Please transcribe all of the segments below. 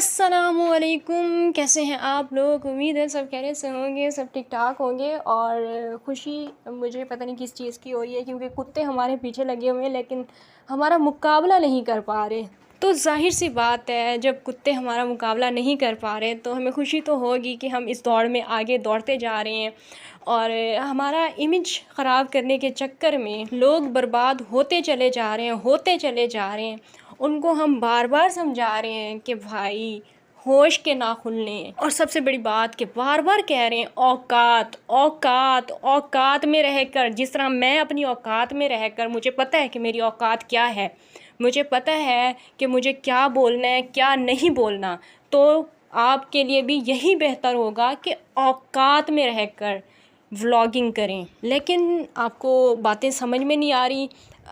अस्सलामुअलैकुम, कैसे हैं आप लोग। उम्मीद है सब खैरियत से होंगे, सब ठीक ठाक होंगे। और खुशी मुझे पता नहीं किस चीज़ की हो रही है, क्योंकि कुत्ते हमारे पीछे लगे हुए हैं लेकिन हमारा मुकाबला नहीं कर पा रहे। तो जाहिर सी बात है, जब कुत्ते हमारा मुकाबला नहीं कर पा रहे तो हमें खुशी तो होगी कि हम इस दौड़ में आगे दौड़ते जा रहे हैं। और हमारा इमेज ख़राब करने के चक्कर में लोग बर्बाद होते चले जा रहे हैं। उनको हम बार बार समझा रहे हैं कि भाई होश के ना खुलने। और सबसे बड़ी बात कि बार बार कह रहे हैं औकात औकात औकात में रहकर, जिस तरह मैं अपनी औकात में रहकर मुझे पता है कि मेरी औकात क्या है, मुझे पता है कि मुझे क्या बोलना है क्या नहीं बोलना। तो आपके लिए भी यही बेहतर होगा कि औकात में रहकर व्लॉगिंग करें। लेकिन आपको बातें समझ में नहीं आ रही।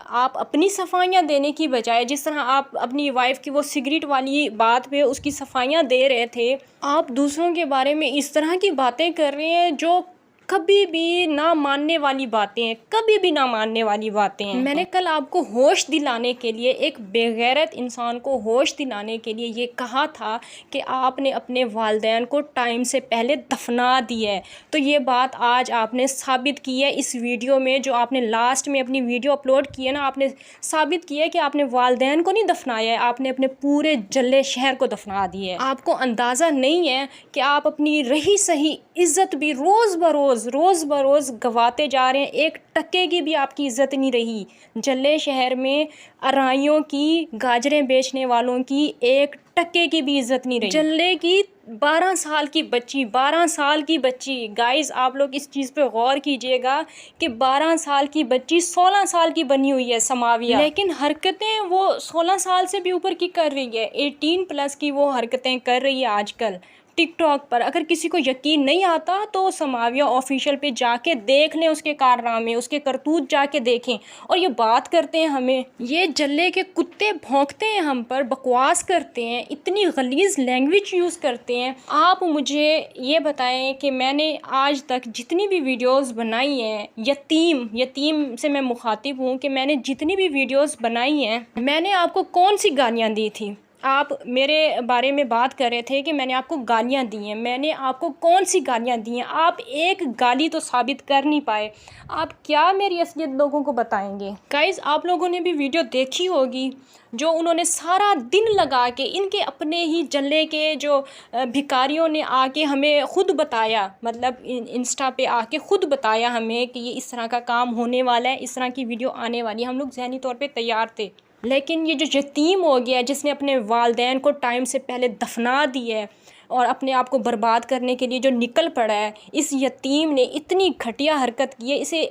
आप अपनी सफाइयाँ देने की बजाय, जिस तरह आप अपनी वाइफ की वो सिगरेट वाली बात पे उसकी सफाइयाँ दे रहे थे, आप दूसरों के बारे में इस तरह की बातें कर रहे हैं जो कभी भी ना मानने वाली बातें हैं, कभी भी ना मानने वाली बातें हैं। मैंने कल आपको होश दिलाने के लिए, एक बेगैरत इंसान को होश दिलाने के लिए ये कहा था कि आपने अपने वालिदैन को टाइम से पहले दफना दिया है। तो ये बात आज आपने साबित की है इस वीडियो में, जो आपने लास्ट में अपनी वीडियो अपलोड की है ना, आपने साबित किया है कि आपने वालिदैन को नहीं दफनाया है, आपने अपने पूरे जल्ले शहर को दफना दिया है। आपको अंदाज़ा नहीं है कि आप अपनी रही सही इज़्ज़त भी रोज़ बरोज़ गवाते जा रहे हैं। एक टके की भी आपकी इज़्ज़त नहीं रही। जल्ले शहर में अराइयों की, गाजरें बेचने वालों की एक टके की भी इज़्ज़त नहीं रही। जल्ले की 12 साल की बच्ची, गाइस आप लोग इस चीज़ पे गौर कीजिएगा कि 12 साल की बच्ची 16 साल की बनी हुई है समाविया, लेकिन हरकतें वो 16 साल से भी ऊपर की कर रही है। 18+ की वो हरकतें कर रही है आजकल टिकटॉक पर। अगर किसी को यकीन नहीं आता तो समाविया ऑफिशियल पे जाके देख लें, उसके कारनामे, उसके करतूत जाके देखें। और ये बात करते हैं हमें, ये जल्ले के कुत्ते भौंकते हैं हम पर, बकवास करते हैं, इतनी गलीज़ लैंग्वेज यूज़ करते हैं। आप मुझे ये बताएं कि मैंने आज तक जितनी भी वीडियोस बनाई हैं, यतीम से मैं मुखातिब हूँ, कि मैंने जितनी भी वीडियोस बनाई हैं, मैंने आपको कौन सी गालियाँ दी थी। आप मेरे बारे में बात कर रहे थे कि मैंने आपको गालियाँ दी हैं। मैंने आपको कौन सी गालियाँ दी हैं? आप एक गाली तो साबित कर नहीं पाए। आप क्या मेरी असलियत लोगों को बताएंगे? गाइस आप लोगों ने भी वीडियो देखी होगी जो उन्होंने सारा दिन लगा के, इनके अपने ही जल्ले के जो भिखारियों ने आके हमें ख़ुद बताया, मतलब इंस्टा पे आके ख़ुद बताया हमें कि ये इस तरह का काम होने वाला है, इस तरह की वीडियो आने वाली है। हम लोग ज़हनी तौर पर तैयार थे। लेकिन ये जो यतीम हो गया, जिसने अपने वालिदैन को टाइम से पहले दफना दिया है और अपने आप को बर्बाद करने के लिए जो निकल पड़ा है, इस यतीम ने इतनी घटिया हरकत की है। इसे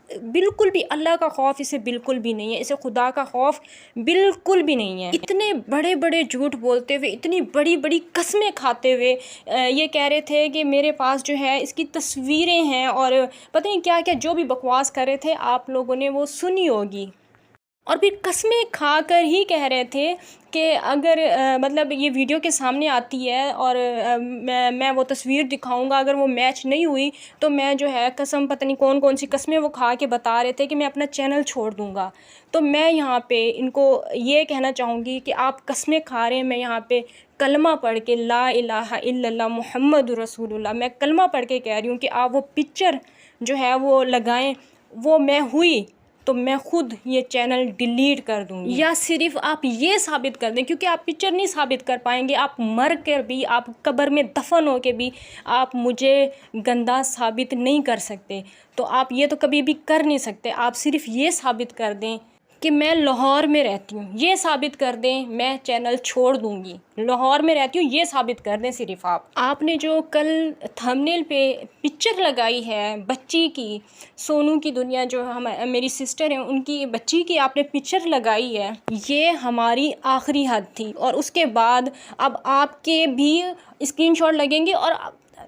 बिल्कुल भी अल्लाह का खौफ इसे बिल्कुल भी नहीं है, इसे खुदा का खौफ बिल्कुल भी नहीं है। इतने बड़े बड़े झूठ बोलते हुए, इतनी बड़ी बड़ी कसमें खाते हुए ये कह रहे थे कि मेरे पास जो है इसकी तस्वीरें हैं, और पता नहीं क्या क्या जो भी बकवास कर रहे थे, आप लोगों ने वो सुनी होगी। और फिर कस्में खा कर ही कह रहे थे कि अगर मतलब ये वीडियो के सामने आती है और मैं वो तस्वीर दिखाऊंगा, अगर वो मैच नहीं हुई तो मैं जो है कसम, पता नहीं कौन कौन सी कस्में वो खा के बता रहे थे कि मैं अपना चैनल छोड़ दूंगा। तो मैं यहाँ पे इनको ये कहना चाहूँगी कि आप कस्में खा रहे हैं, मैं यहाँ पे कलमा पढ़ के, ला इलाहा इल्लल्लाह मुहम्मद रसूलुल्लाह, मैं कलमा पढ़ के कह रही हूँ कि आप वो पिक्चर जो है वो लगाएं। वो मैं हुई तो मैं ख़ुद ये चैनल डिलीट कर दूँगी, या सिर्फ आप ये साबित कर दें, क्योंकि आप पिक्चर नहीं साबित कर पाएंगे। आप मर कर भी, आप कब्र में दफन हो के भी आप मुझे गंदा साबित नहीं कर सकते। तो आप ये तो कभी भी कर नहीं सकते। आप सिर्फ ये साबित कर दें कि मैं लाहौर में रहती हूँ, ये साबित कर दें, मैं चैनल छोड़ दूँगी। लाहौर में रहती हूँ ये साबित कर दें सिर्फ आप। आपने जो कल थंबनेल पे पिक्चर लगाई है बच्ची की, सोनू की दुनिया जो हम मेरी सिस्टर हैं उनकी बच्ची की आपने पिक्चर लगाई है, ये हमारी आखिरी हद थी। और उसके बाद अब आपके भी स्क्रीनशॉट लगेंगे। और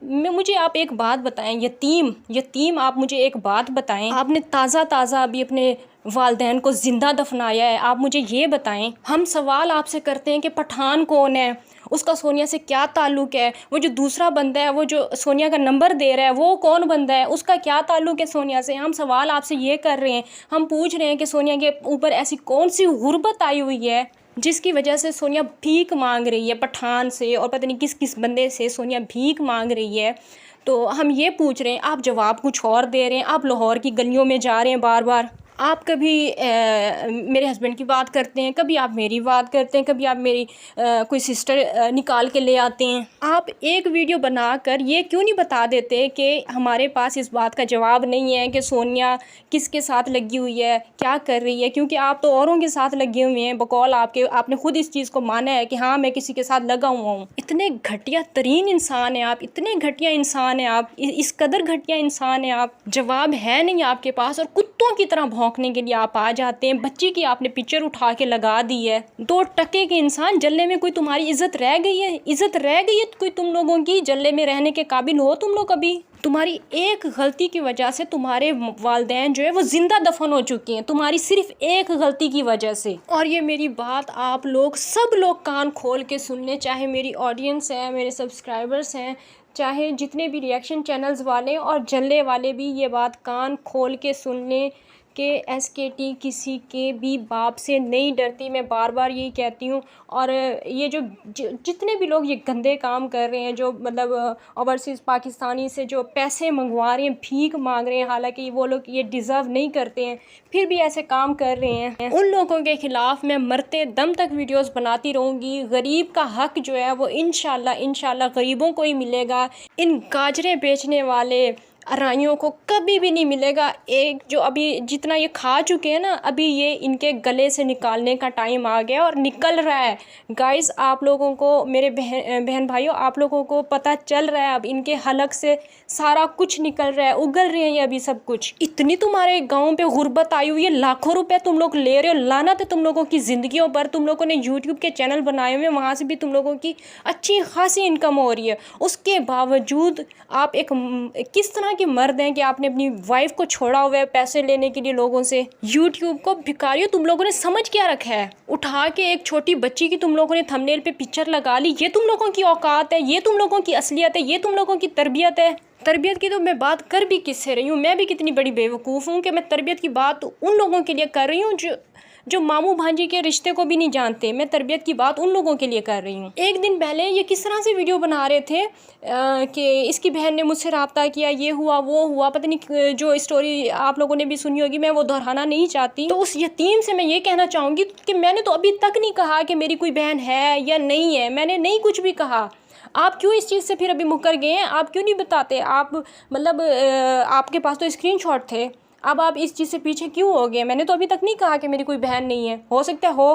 मुझे आप एक बात बताएं, यतीम आप मुझे एक बात बताएं, आपने ताज़ा अभी अपने वालिदैन को ज़िंदा दफनाया है, आप मुझे ये बताएं। हम सवाल आपसे करते हैं कि पठान कौन है, उसका सोनिया से क्या ताल्लुक़ है, वो जो दूसरा बंदा है, वो जो सोनिया का नंबर दे रहा है, वो कौन बंदा है, उसका क्या ताल्लुक़ है सोनिया से। हम सवाल आपसे ये कर रहे हैं, हम पूछ रहे हैं कि सोनिया के ऊपर ऐसी कौन सी गुर्बत आई हुई है जिसकी वजह से सोनिया भीख मांग रही है पठान से और पता नहीं किस किस बंदे से सोनिया भीख मांग रही है। तो हम ये पूछ रहे हैं, आप जवाब कुछ और दे रहे हैं। आप लाहौर की गलियों में जा रहे हैं बार बार, आप कभी मेरे हस्बैंड की बात करते हैं, कभी आप मेरी बात करते हैं, कभी आप मेरी कोई सिस्टर निकाल के ले आते हैं। आप एक वीडियो बनाकर ये क्यों नहीं बता देते कि हमारे पास इस बात का जवाब नहीं है कि सोनिया किसके साथ लगी हुई है, क्या कर रही है, क्योंकि आप तो औरों के साथ लगे हुए हैं बकौल आपके। आपने खुद इस चीज़ को माना है कि हाँ मैं किसी के साथ लगा हुआ हूँ। इतने घटिया तरीन इंसान हैं आप, इतने घटिया इंसान हैं आप, इस कदर घटिया इंसान हैं आप। जवाब है नहीं आपके पास और कुत्तों की तरह भौंकने के लिए आप आ जाते हैं। बच्ची की आपने पिक्चर उठा के लगा दी है। 2 टके के इंसान, जल्ले में कोई तुम्हारी इज्जत रह गई है? इज्जत रह गई है कोई तुम लोगों की? जल्ले में रहने के काबिल हो तुम लोग कभी? तुम्हारी एक गलती की वजह से तुम्हारे वालिदैन जो है वो ज़िंदा दफन हो चुके हैं, तुम्हारी सिर्फ एक गलती की वजह से। और ये मेरी बात आप लोग सब लोग कान खोल के सुन लें, चाहे मेरी ऑडियंस है, मेरे सब्सक्राइबर्स हैं, चाहे जितने भी रिएक्शन चैनल्स वाले और जल्ले वाले भी ये बात कान खोल के सुन लें कि SKT किसी के भी बाप से नहीं डरती। मैं बार बार यही कहती हूँ। और ये जो जितने भी लोग ये गंदे काम कर रहे हैं, जो मतलब ओवरसीज़ पाकिस्तानी से जो पैसे मंगवा रहे हैं, भीख मांग रहे हैं, हालांकि वो लोग ये डिज़र्व नहीं करते हैं, फिर भी ऐसे काम कर रहे हैं, उन लोगों के ख़िलाफ़ मैं मरते दम तक वीडियोस बनाती रहूँगी। गरीब का हक जो है वो इंशाल्लाह गरीबों को ही मिलेगा। इन गाजरें बेचने वाले अराइयों को कभी भी नहीं मिलेगा। एक जो अभी जितना ये खा चुके हैं ना, अभी ये इनके गले से निकालने का टाइम आ गया और निकल रहा है। गाइस, आप लोगों को, मेरे बहन भाइयों, आप लोगों को पता चल रहा है, अब इनके हलक से सारा कुछ निकल रहा है, उगल रहे हैं ये अभी सब कुछ। इतनी तुम्हारे गाँव पे गुर्बत आई हुई है, लाखों रुपए तुम लोग ले रहे हो। लानत है तुम लोगों की ज़िंदगियों पर। तुम लोगों ने यूट्यूब के चैनल बनाए हुए, वहाँ से भी तुम लोगों की अच्छी खासी इनकम हो रही है। उसके बावजूद आप एक किस तरह के मर्द हैं कि आपने अपनी वाइफ को छोड़ा हुआ है पैसे लेने के लिए लोगों से। यूट्यूब को भिखारियों तुम लोगों ने समझ क्या रखा है? उठा के एक छोटी बच्ची की तुम लोगों ने थंबनेल पे पिक्चर लगा ली। ये तुम लोगों की औकात है? ये तुम लोगों की असलियत है? ये तुम लोगों की तरबियत है? तरबियत की तो मैं बात कर भी किससे रही हूँ? मैं भी कितनी बड़ी बेवकूफ़ हूँ कि मैं तरबियत की बात उन लोगों के लिए कर रही हूँ जो मामू भांजी के रिश्ते को भी नहीं जानते। मैं तरबियत की बात उन लोगों के लिए कर रही हूँ। एक दिन पहले ये किस तरह से वीडियो बना रहे थे कि इसकी बहन ने मुझसे रब्ता किया, ये हुआ वो हुआ, पता नहीं जो स्टोरी आप लोगों ने भी सुनी होगी, मैं वो दोहराना नहीं चाहती। तो उस यतीम से मैं ये कहना चाहूँगी कि मैंने तो अभी तक नहीं कहा कि मेरी कोई बहन है या नहीं है, मैंने नहीं कुछ भी कहा। आप क्यों इस चीज़ से फिर अभी मुकर गए हैं? आप क्यों नहीं बताते? आप मतलब आपके पास तो स्क्रीनशॉट थे, अब आप इस चीज़ से पीछे क्यों हो गए? मैंने तो अभी तक नहीं कहा कि मेरी कोई बहन नहीं है। हो सकता हो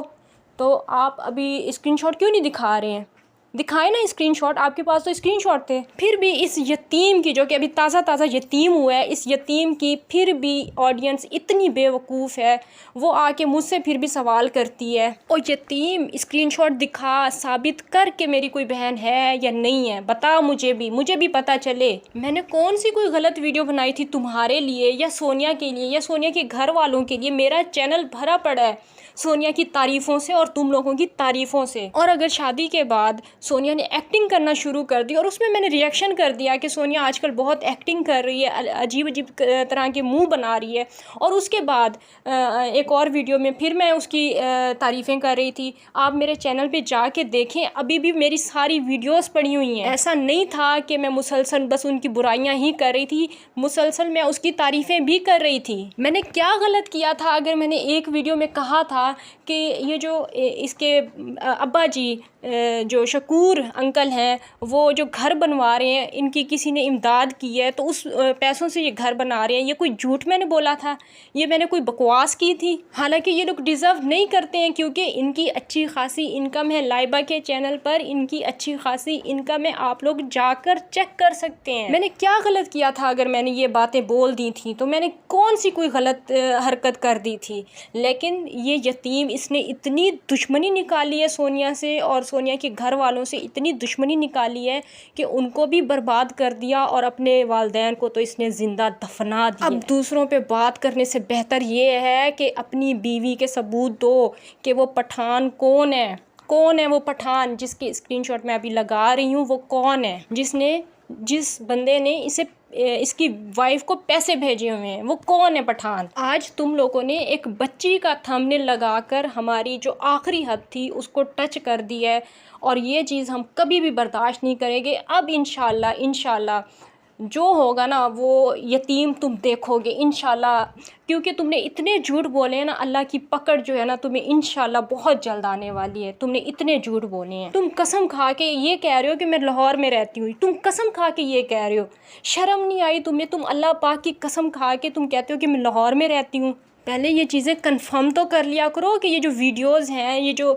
तो आप अभी स्क्रीनशॉट क्यों नहीं दिखा रहे हैं? दिखाए ना स्क्रीनशॉट, आपके पास तो स्क्रीनशॉट थे। फिर भी इस यतीम की, जो कि अभी ताज़ा यतीम हुआ है, इस यतीम की फिर भी ऑडियंस इतनी बेवकूफ़ है, वो आके मुझसे फिर भी सवाल करती है, और यतीम स्क्रीनशॉट दिखा, साबित कर के मेरी कोई बहन है या नहीं है, बता मुझे भी पता चले। मैंने कौन सी कोई गलत वीडियो बनाई थी तुम्हारे लिए या सोनिया के लिए या सोनिया के घर वालों के लिए? मेरा चैनल भरा पड़ा है सोनिया की तारीफ़ों से और तुम लोगों की तारीफ़ों से। और अगर शादी के बाद सोनिया ने एक्टिंग करना शुरू कर दी और उसमें मैंने रिएक्शन कर दिया कि सोनिया आजकल बहुत एक्टिंग कर रही है, अजीब तरह के मुंह बना रही है, और उसके बाद एक और वीडियो में फिर मैं उसकी तारीफ़ें कर रही थी, आप मेरे चैनल पे जाके देखें, अभी भी मेरी सारी वीडियोस पड़ी हुई हैं। ऐसा नहीं था कि मैं मुसलसल बस उनकी बुराइयां ही कर रही थी, मुसलसल मैं उसकी तारीफ़ें भी कर रही थी। मैंने क्या गलत किया था अगर मैंने एक वीडियो में कहा था कि ये जो इसके अब्बा जी जो शकूर अंकल हैं, वो जो घर बनवा रहे हैं, इनकी किसी ने इमदाद की है तो उस पैसों से ये घर बना रहे हैं, ये कोई झूठ मैंने बोला था? ये मैंने कोई बकवास की थी? हालांकि ये लोग डिज़र्व नहीं करते हैं क्योंकि इनकी अच्छी खासी इनकम है। लाइबा के चैनल पर इनकी अच्छी खासी इनकम है, आप लोग जाकर चेक कर सकते हैं। मैंने क्या गलत किया था अगर मैंने ये बातें बोल दी थी? तो मैंने कौन सी कोई गलत हरकत कर दी थी? लेकिन ये यतीम, इसने इतनी दुश्मनी निकाली है सोनिया से और सोनिया के घर वालों से इतनी दुश्मनी निकाली है कि उनको भी बर्बाद कर दिया और अपने वालिदैन को तो इसने ज़िंदा दफना दिया। अब दूसरों पे बात करने से बेहतर ये है कि अपनी बीवी के सबूत दो कि वो पठान कौन है। कौन है वो पठान जिसकी स्क्रीनशॉट मैं अभी लगा रही हूँ? वो कौन है जिसने जिस बंदे ने इसकी वाइफ को पैसे भेजे हुए हैं वो कौन है? पठान। आज तुम लोगों ने एक बच्ची का थंबनेल लगाकर हमारी जो आखिरी हद थी उसको टच कर दिया है, और ये चीज़ हम कभी भी बर्दाश्त नहीं करेंगे। अब इंशाल्लाह जो होगा ना वो यतीम तुम देखोगे इंशाल्लाह, क्योंकि तुमने इतने झूठ बोले हैं ना, अल्लाह की पकड़ जो है ना तुम्हें इंशाल्लाह बहुत जल्द आने वाली है। तुमने इतने झूठ बोले हैं, तुम कसम खा के ये कह रहे हो कि मैं लाहौर में रहती हूँ, तुम कसम खा के ये कह रहे हो, शर्म नहीं आई तुम्हें? तुम अल्लाह पाक की कसम खा के तुम कहते हो कि मैं लाहौर में रहती हूँ। पहले ये चीज़ें कंफर्म तो कर लिया करो कि ये जो वीडियोस हैं, ये जो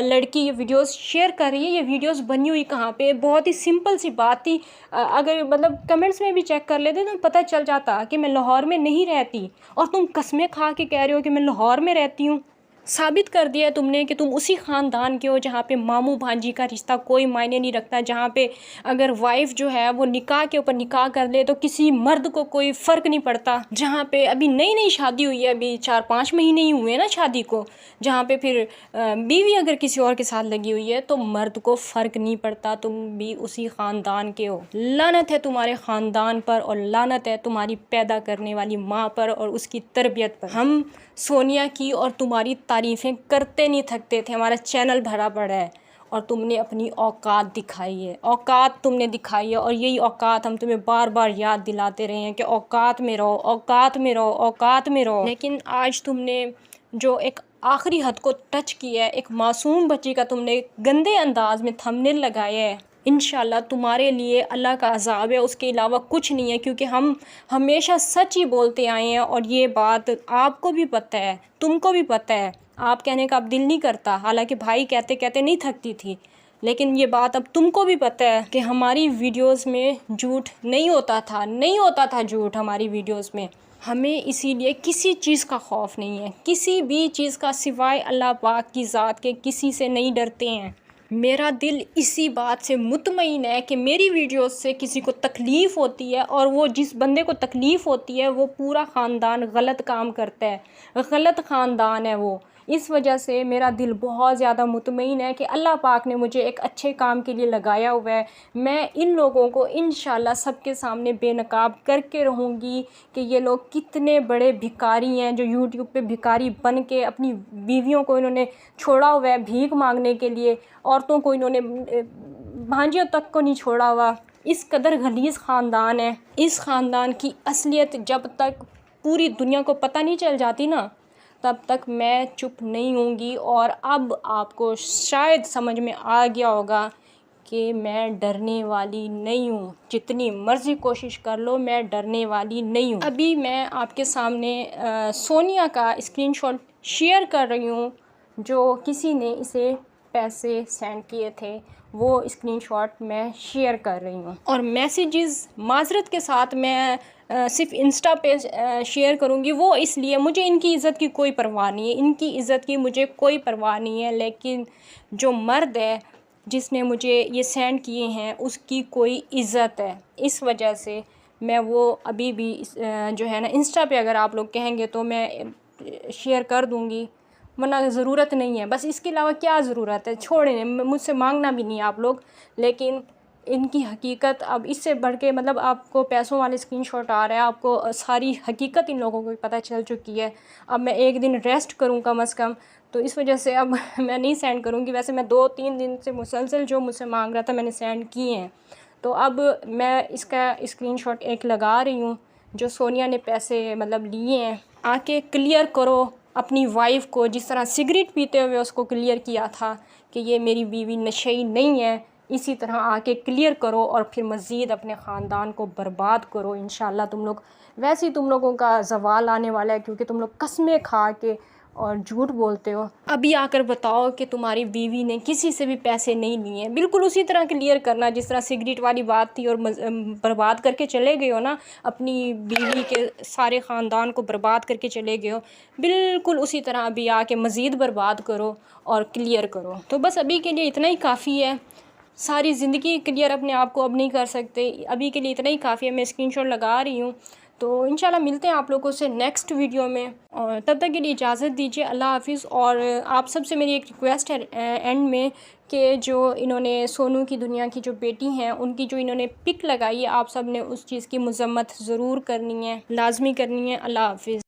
लड़की ये वीडियोस शेयर कर रही है, ये वीडियोस बनी हुई कहाँ पे? बहुत ही सिंपल सी बात थी। अगर मतलब कमेंट्स में भी चेक कर लेते तो पता चल जाता कि मैं लाहौर में नहीं रहती, और तुम कस्में खा के कह रहे हो कि मैं लाहौर में रहती हूँ। साबित कर दिया तुमने कि तुम उसी ख़ानदान के हो जहाँ पे मामू भांजी का रिश्ता कोई मायने नहीं रखता, जहाँ पे अगर वाइफ जो है वो निकाह के ऊपर निकाह कर ले तो किसी मर्द को कोई फ़र्क नहीं पड़ता, जहाँ पे अभी नई नई शादी हुई है, अभी 4-5 महीने ही हुए ना शादी को, जहाँ पे फिर बीवी अगर किसी और के साथ लगी हुई है तो मर्द को फ़र्क नहीं पड़ता। तुम भी उसी ख़ानदान के हो। लानत है तुम्हारे ख़ानदान पर, और लानत है तुम्हारी पैदा करने वाली माँ पर और उसकी तरबियत पर। हम सोनिया की और तुम्हारी तारीफ़ें करते नहीं थकते थे, हमारा चैनल भरा पड़ा है, और तुमने अपनी औकात दिखाई है, औकात तुमने दिखाई है, और यही औकात हम तुम्हें बार बार याद दिलाते रहे हैं कि औकात में रहो, औकात में रहो, औकात में रहो। लेकिन आज तुमने जो एक आखिरी हद को टच किया है, एक मासूम बच्ची का तुमने गंदे अंदाज में थंबनेल लगाया है, इंशाल्लाह तुम्हारे लिए अल्लाह का अज़ाब है, उसके अलावा कुछ नहीं है। क्योंकि हम हमेशा सच ही बोलते आए हैं, और ये बात आपको भी पता है, तुमको भी पता है। आप कहने का अब दिल नहीं करता, हालांकि भाई कहते कहते नहीं थकती थी, लेकिन ये बात अब तुमको भी पता है कि हमारी वीडियोस में झूठ नहीं होता था झूठ हमारी वीडियोस में। हमें इसीलिए किसी चीज़ का खौफ नहीं है, किसी भी चीज़ का, सिवाय अल्लाह पाक की ज़ात के किसी से नहीं डरते हैं। मेरा दिल इसी बात से मुतमईन है कि मेरी वीडियोस से किसी को तकलीफ़ होती है, और वो जिस बंदे को तकलीफ़ होती है वो पूरा ख़ानदान गलत काम करता है, गलत ख़ानदान है वो। इस वजह से मेरा दिल बहुत ज़्यादा मुतमईन है कि अल्लाह पाक ने मुझे एक अच्छे काम के लिए लगाया हुआ है। मैं इन लोगों को इंशाल्लाह सबके सामने बेनकाब करके रहूँगी कि ये लोग कितने बड़े भिखारी हैं, जो यूट्यूब पे भिखारी बन के अपनी बीवियों को इन्होंने छोड़ा हुआ है भीख मांगने के लिए, औरतों को इन्होंने, भांजियों तक को नहीं छोड़ा हुआ। इस कदर गलीज़ ख़ानदान है। इस ख़ानदान की असलियत जब तक पूरी दुनिया को पता नहीं चल जाती ना, तब तक मैं चुप नहीं होंगी। और अब आपको शायद समझ में आ गया होगा कि मैं डरने वाली नहीं हूँ, जितनी मर्ज़ी कोशिश कर लो मैं डरने वाली नहीं हूँ। अभी मैं आपके सामने सोनिया का स्क्रीनशॉट शेयर कर रही हूँ, जो किसी ने इसे पैसे सेंड किए थे, वो स्क्रीनशॉट मैं शेयर कर रही हूँ। और मैसेजेस माज़रत के साथ मैं सिर्फ इंस्टा पे शेयर करूँगी, वो इसलिए मुझे इनकी इज़्ज़त की कोई परवाह नहीं है, इनकी इज़्ज़त की मुझे कोई परवाह नहीं है। लेकिन जो मर्द है जिसने मुझे ये सेंड किए हैं उसकी कोई इज़्ज़त है, इस वजह से मैं वो अभी भी जो है ना इंस्टा पे अगर आप लोग कहेंगे तो मैं शेयर कर दूँगी, वरना ज़रूरत नहीं है। बस इसके अलावा क्या ज़रूरत है, छोड़ें, मुझसे मांगना भी नहीं आप लोग। लेकिन इनकी हकीकत अब इससे बढ़ के, मतलब आपको पैसों वाले स्क्रीनशॉट आ रहा है, आपको सारी हकीकत इन लोगों को पता चल चुकी है। अब मैं एक दिन रेस्ट करूं कम से कम, तो इस वजह से अब मैं नहीं सेंड करूंगी। वैसे मैं 2-3 दिन से मुसलसल जो मुझसे मांग रहा था मैंने सेंड किए हैं। तो अब मैं इसका स्क्रीनशॉट एक लगा रही हूँ, जो सोनिया ने पैसे मतलब लिए हैं। आके क्लियर करो अपनी वाइफ को, जिस तरह सिगरेट पीते हुए उसको क्लियर किया था कि ये मेरी बीवी नशेई नहीं है, इसी तरह आके क्लियर करो और फिर मज़ीद अपने ख़ानदान को बर्बाद करो। इंशाल्लाह तुम लोग, वैसे ही तुम लोगों का ज़वाल आने वाला है, क्योंकि तुम लोग कस्में खा के और झूठ बोलते हो। अभी आकर बताओ कि तुम्हारी बीवी ने किसी से भी पैसे नहीं लिए हैं, बिल्कुल उसी तरह क्लियर करना जिस तरह सिगरेट वाली बात थी और बर्बाद करके चले गए हो ना, अपनी बीवी के सारे ख़ानदान को बर्बाद करके चले गए हो, बिल्कुल उसी तरह अभी आके मज़ीद बर्बाद करो और क्लियर करो। तो बस अभी के लिए इतना ही काफ़ी है, सारी ज़िंदगी क्लियर अपने आप को अब नहीं कर सकते, अभी के लिए इतना ही काफ़ी है। मैं स्क्रीनशॉट लगा रही हूँ तो इंशाल्लाह मिलते हैं आप लोगों से नेक्स्ट वीडियो में, और तब तक के लिए इजाज़त दीजिए। अल्लाह हाफ़िज़। और आप सबसे मेरी एक रिक्वेस्ट है एंड में कि जो इन्होंने सोनू की दुनिया की जो बेटी हैं उनकी जो इन्होंने पिक लगाई है, आप सब ने उस चीज़ की मज़म्मत ज़रूर करनी है, लाजमी करनी है। अल्लाह हाफ़िज़।